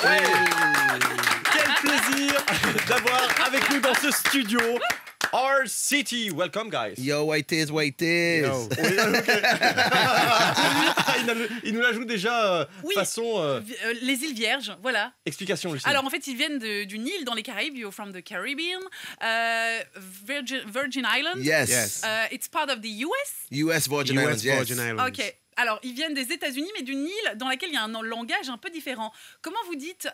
Quel plaisir d'avoir avec nous dans ce studio R-City. Welcome, guys. Yo, white is. Yo. Oui, okay. Il nous l'ajoute déjà façon... les îles Vierges, voilà. Explication, Lucie. Alors en fait, ils viennent d'une île dans les Caraïbes, you're from the Caribbean, Virgin Islands. Yes. It's part of the US. US Virgin Islands, yes. Virgin Islands. Ok. Alors, ils viennent des États-Unis, mais d'une île dans laquelle il y a un langage un peu différent. Comment vous dites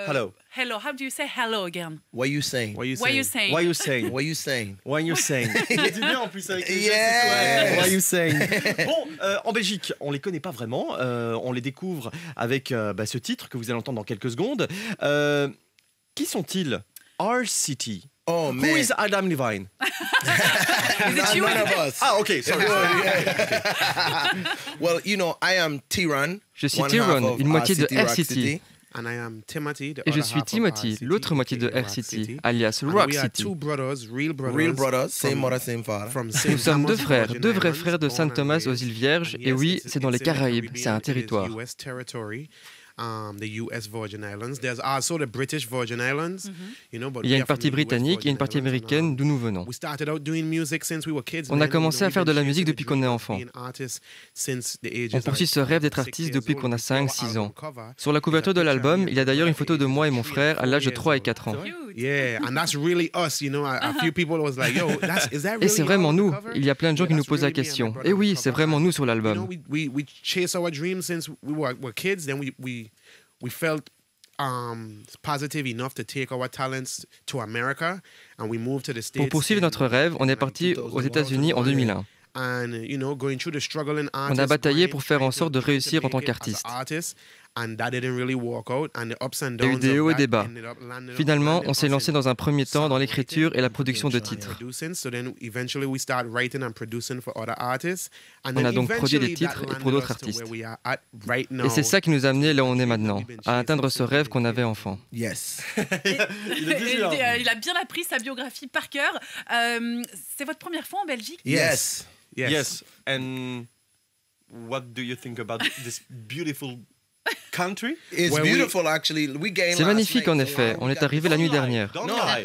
hello. Hello. How do you say hello again? What you saying? What you What you saying? saying? What you saying? What you saying? What you saying? Il a dit bien en plus avec les Yes. gestes. What you saying? Bon, en Belgique, on les connaît pas vraiment. On les découvre avec ce titre que vous allez entendre dans quelques secondes. Qui sont-ils? R-City. Oh, man. Who is Adam Levine? None of us. Ah, ok, sorry. Well, you know, I am Tyron. Je suis one Tyron, half of une moitié de R-City, Rock R-City. City. And I am Timothy, the Et je other suis half of Timothy, R-City, l'autre moitié de aka R-City, alias And Rock we are City. two brothers, real Real brothers, same from- mother, same father. from Nous Saint sommes deux Thomas, frères, Virgin deux vrais Islands, frères de born Saint and Thomas aux raised. îles Vierges. And Et yes, oui, it's c'est dans les in the Caraïbes, Caribbean, c'est un it is territoire. US territory. The US Virgin Islands. There's also the British Virgin Islands. You know, but Il y a we une are from partie the US britannique et une Virgin partie Islands, and, américaine d'où nous venons. We started out doing music since we were kids. On a man. commencé à We've faire de been la musique chasing depuis the qu'on est dream of enfant. being artists since the ages On of poursuit ce rêve d'être 6 artiste years depuis old. qu'on a 5-6 ans. Cover. Sur la couverture de l'album, il y a d'ailleurs une photo de moi et mon frère à l'âge de 3 et 4 ans. Cute. Yeah, and that's really us, you know. A few people was like, yo, is that really Et c'est vraiment you on nous. the cover? Il y a plein de gens Yeah, qui nous that's posent la really me and my question. brother Et on oui, the c'est cover. vraiment nous sur You know, l'album. we chase our dreams since we were kids. Then we felt positive enough to take our talents to America, and we moved to the States. Pour poursuivre notre rêve, on est parti aux États-Unis en 2001. And you know, going through the struggle in On a bataillé grind, pour faire en trying sorte de to réussir en make tant it as qu'artiste. an artist, and that didn't really work out, and the ups and Il y a eu downs des of hauts et that des bas. ended up landing up Finalement, on s'est 100% lancé dans un premier temps dans l'écriture et la production de titres. producing. So then eventually we start writing and producing for other artists. And On then a donc produit des eventually titres that et pour d'autres landed us to artistes. where we are at right now. Et c'est ça qui nous a amenés là où on est maintenant, à atteindre ce rêve qu'on avait enfant. Yes. Il a bien appris sa biographie par cœur. C'est votre première fois en Belgique? Yes. Yes. And what do you think about this beautiful country? It's Well, beautiful, actually. We came C'est last magnifique night. en effet. On est arrivé la nuit dernière. Don't No, lie.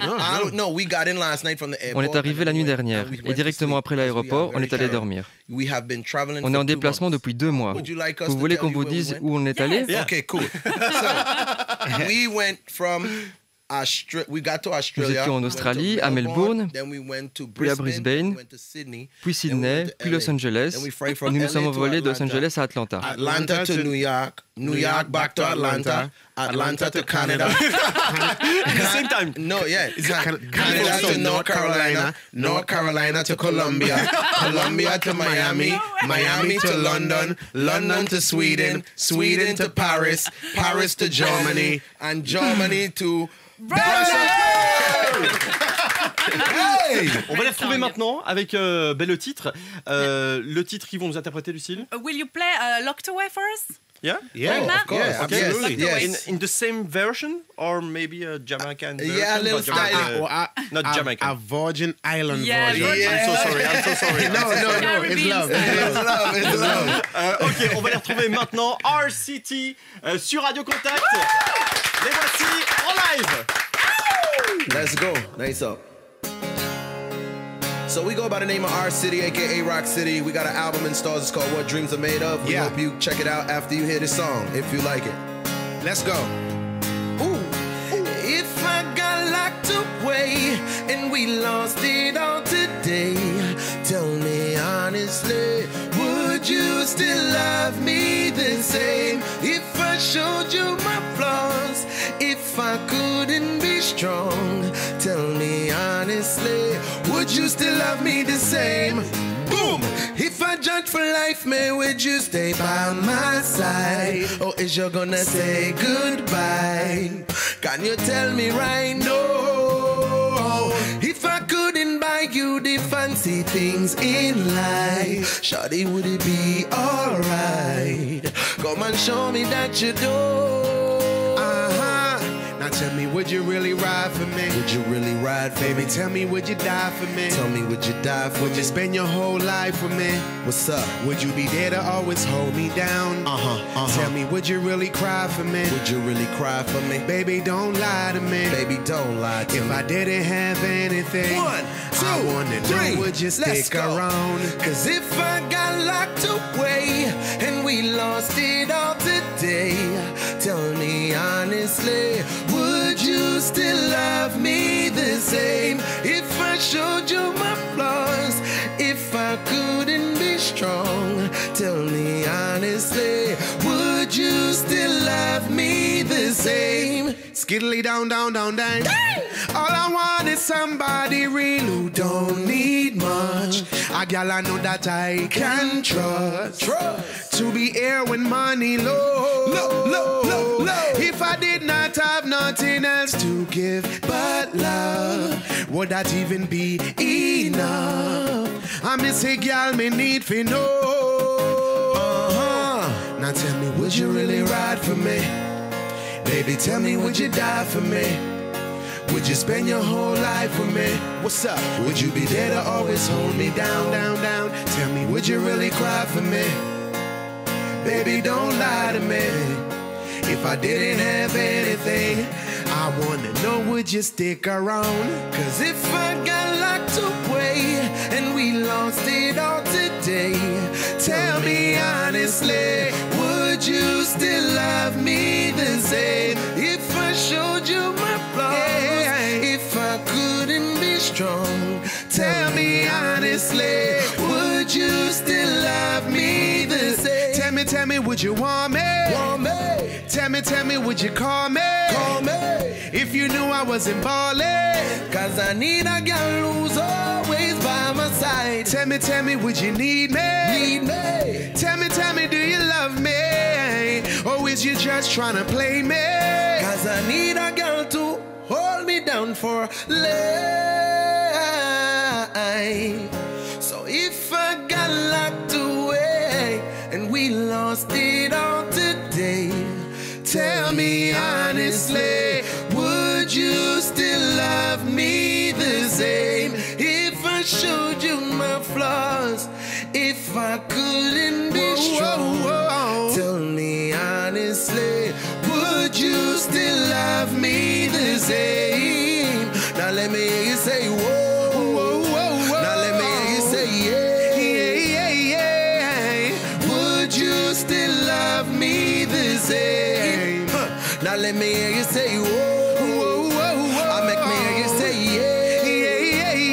no, we got in last night from the airport. On est arrivé la nuit dernière and we et went directement to après sleep, l'aéroport, because we on are est allé very dormir. tired. We have been traveling On est for en 2 déplacement months. depuis 2 mois. Would you like us Vous to voulez tell qu'on you vous where we dise went? où on est allé? Yeah. Okay, cool. So, we went from we got to Nous Australia. étions en we went to Australie, à Melbourne, then we went to puis à Brisbane, we went to Sydney, puis Sydney, puis Los Angeles. then we fly Et from nous nous LA sommes to envolés de Los Atlanta. Angeles à Atlanta. Atlanta to New York, New York back to Atlanta, Atlanta to Canada. At the same time. No, yeah. Canada to North Carolina, North Carolina to Colombia, Colombia to Miami, Miami to London, London to Sweden, Sweden to Paris, Paris to Germany, and Germany to Hey! On va les retrouver maintenant avec le titre. Le titre qu'ils vont nous interpréter, Lucille. Will you play Locked Away for us? Yeah? Yeah, Right now? of course, Yeah, Okay. absolutely. Yes. In the same version or maybe a Jamaican version? Yeah, a little but Jamaican, style. not Jamaican. A Virgin Island Yeah, version. Virgin I'm so sorry, I'm so sorry. No, it's love. It's love, it's love. Ok, on va les retrouver maintenant. R-City sur Radio Contact. Les voici en live. Let's go. Nice up. So we go by the name of R-City, aka Rock City. We got an album in stores. It's called What Dreams Are Made Of. We Yeah. hope you check it out after you hear the song, if you like it. Let's go. Ooh. If I got locked away and we lost it all today, tell me honestly, would you still love me the same? If I showed you my flaws, if I couldn't be strong, tell me honestly, would you still love me the same? Boom! If I judge for life, man, would you stay by my side? Or is you gonna say goodbye? Can you tell me right now? If I couldn't buy you the fancy things in life, shawty, would it be alright? Come and show me that you do. Now tell me, would you really ride for me? Would you really ride for Baby, me? tell me, would you die for me? Tell me, would you die for Would me? you spend your whole life with me? What's up? Would you be there to always hold me down? Tell me, would you really cry for me? Would you really cry for me? Baby, don't lie to me. Baby, don't lie to If me. I didn't have anything, 1, 2, I wanna 3. know, would you Let's stick go. around? Cause if I got locked away and we lost it all today, tell me honestly, would you still love me the same? If I showed you my flaws, if I couldn't be strong, tell me honestly, would you still love me the same? Skiddly down, down, down, down. All I want is somebody real who don't need much. A gal I know that I can trust. To be here when money low. Low. If I did not have nothing else to give but love, would that even be enough? I miss a gal me need for know. Now tell me, would you really ride for me? Baby, tell me, would you die for me? Would you spend your whole life with me? What's up? Would you be there to always hold me down, down, down? Tell me, would you really cry for me? Baby, don't lie to me. If I didn't have anything, I wanna know, would you stick around? Cause if I got locked away and we lost it all today, tell me honestly, would you still love me the same? If I showed you my flaws, if I couldn't be strong, tell me honestly, would you still love me the same? Tell me, would you want me? Want me? Tell me, would you call me? Call me. If you knew I wasn't ballin'. Cause I need a girl who's always by my side. Tell me, would you need me? Need me. Tell me, do you love me? Or is you just trying to play me? Cause I need a girl to hold me down for life. So if I got locked away and we lost it all today, tell me honestly, would you still love me the same? If I showed you my flaws, if I couldn't be strong, tell me honestly, would you still love me the same? Now let me hear you say whoa, whoa, whoa. Now let me hear you say yeah. Would you still love me the same? Now let me hear you say whoa, whoa, whoa. I make me hear you say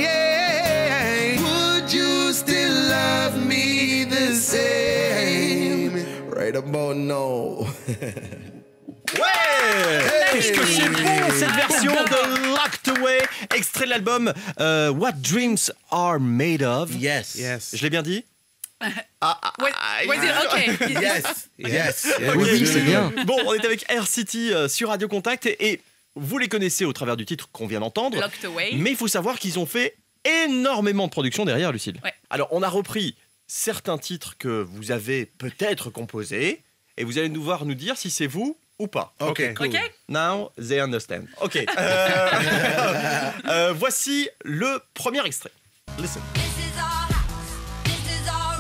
yeah. Would you still love me the same? Right about now. Ouais, qu'est-ce que c'est bon cette version de Locked Away, extrait de l'album What Dreams Are Made Of. Yes. Je l'ai bien dit? Was it okay? Yes. Oui, c'est bien. Bon, on est avec Air City sur Radio Contact et vous les connaissez au travers du titre qu'on vient d'entendre. Locked Away. Mais il faut savoir qu'ils ont fait énormément de production derrière, Lucille. Ouais. Alors, on a repris certains titres que vous avez peut-être composés et vous allez nous dire si c'est vous ou pas. Ok, cool. Ok. Now they understand. Ok. Voici le premier extrait. Listen.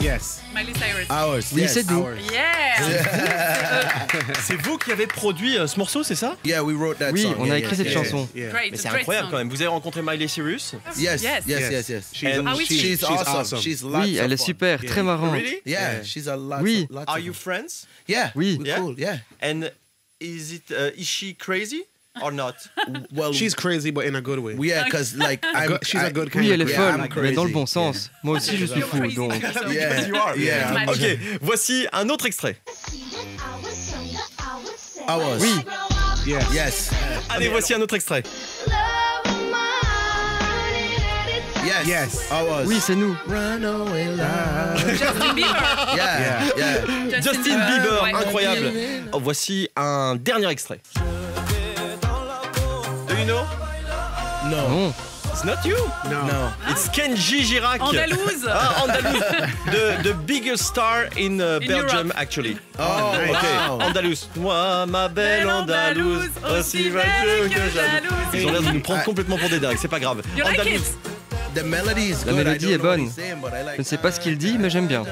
Yes. Miley Cyrus. Ours. Oui, yes, c'est nous. ours. Yeah. C'est vous qui avez produit ce morceau, c'est ça? Yeah, we wrote that Oui, song. on Yeah, a écrit yeah, cette yeah. chanson. Yeah. Great. Mais It's c'est a great incroyable song. quand même. Vous avez rencontré Miley Cyrus? Yes. Yes. She's And- She's awesome. She's lots Oui, elle est of fun. super, très marrante. Really? Yeah, she's a lot. Oui. Lots Are of you fun. friends? Yeah. Oui. we're Yeah? cool. Yeah. And is she crazy or not? Well, She's crazy, but in a good way. yeah, because like She's a good kind Oui, of elle est Yeah, folle, I'm mais dans le crazy. bon sens. Moi aussi, je suis You're fou, crazy. donc... Yeah. You are. Yeah. It's Ok, magic. voici un autre extrait. Ours. Oui. Yeah. Yes. Allez, voici un autre extrait. Yes. Yes. Ours. Oui, c'est nous. Runaway love. Justin Bieber. Yeah. Justin Bieber, ouais. incroyable. Oh, voici un dernier extrait. Do you know? No. Non. It's not you. No. It's Kenji Girac. Andalouse. Ah, Andalouse. The biggest star in Belgium, actually. Oh, nice. Ok, Wow. Andalouse. Moi, ma belle Andalouse, aussi belle que jalouse. Ils ont l'air de nous prendre complètement pour des dingues, c'est pas grave. You like Andalouse. it? The melody is La good. mélodie I don't est know what bonne. he's saying, but I like Je ne sais pas ce qu'il dit, mais j'aime bien. Ils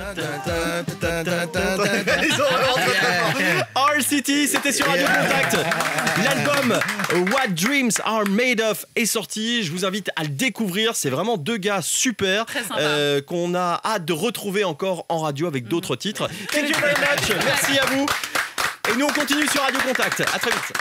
ont vraiment très fort. RCT, c'était sur Radio Contact. L'album What Dreams Are Made Of est sorti. Je vous invite à le découvrir. C'est vraiment deux gars super Très sympa. qu'on a hâte de retrouver encore en radio avec d'autres titres. Thank you very much. Merci à vous. Et nous, on continue sur Radio Contact. À très vite.